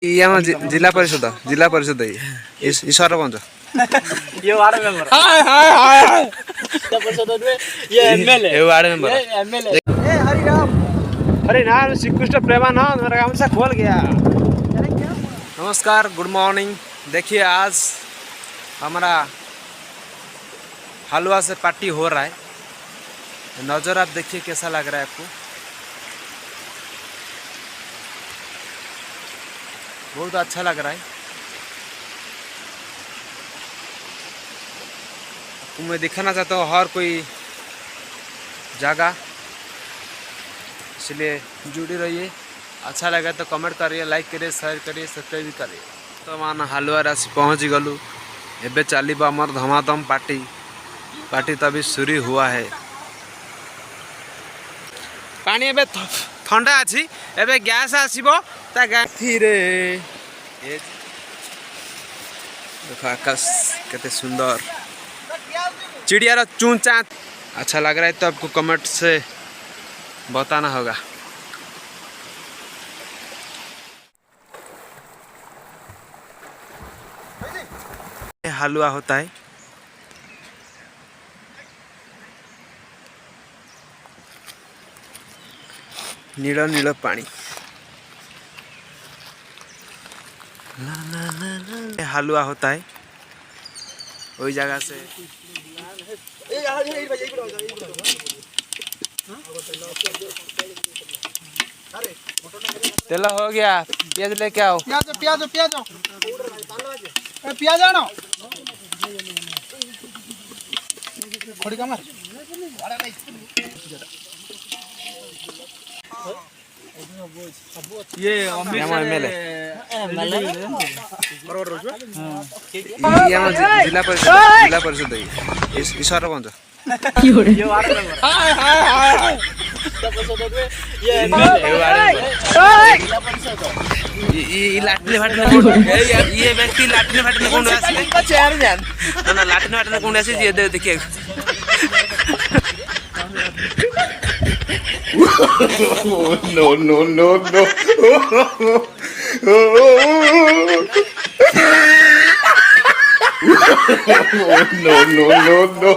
ये हम जिला परिषद सरपंच ये वार्ड मेंबर हाय हाय हाय जिला परिषद में ये एमएलए ये वार्ड मेंबर एमएलए ए हरि नाम श्री कृष्ण प्रेमानंद मेरा काम से खोल गया। नमस्कार, गुड मॉर्निंग। देखिए आज हमारा हलवा से पार्टी हो रहा है। नज़र आप देखिए कैसा लग रहा है आपको। बहुत अच्छा लग रहा है। आपको मैं दिखाना चाहता हूँ हर कोई जगह, इसलिए जुड़ी रहिए। अच्छा लगे तो कमेंट करिए, लाइक करिए, शेयर करिए, सब्सक्राइब भी करिए। तो मान हलवा राशि पहुँच गलु। एबे चलिबा हमर धमाधम पार्टी तभी शुरू हुआ है। पानी एबे ठंडा अच्छी एबे गैस आसीबो ता गाथीरे देखो आकाश कितने सुंदर, चिड़िया चूं चाँ। अच्छा लग रहा है तो आपको कमेंट से बताना होगा। हलवा होता है। नीला नीला पानी हलवा होता है वही जगह से। तेल हो गया, प्याज लेके आओ। प्याज आनो खड़ी कमर ये एमएलए जिला परिषद सरपंच ये वार्ड मेंबर हाय हाय हाय जिला परिषद में ये एमएलए जिला परिषद ये लाटने फाटने ये व्यक्ति लाटने फाटने कौन आसे का चेयर जान ना लाटने फाटने कौन आसे ये देखिए। no, no, no, no. No, no, no, no.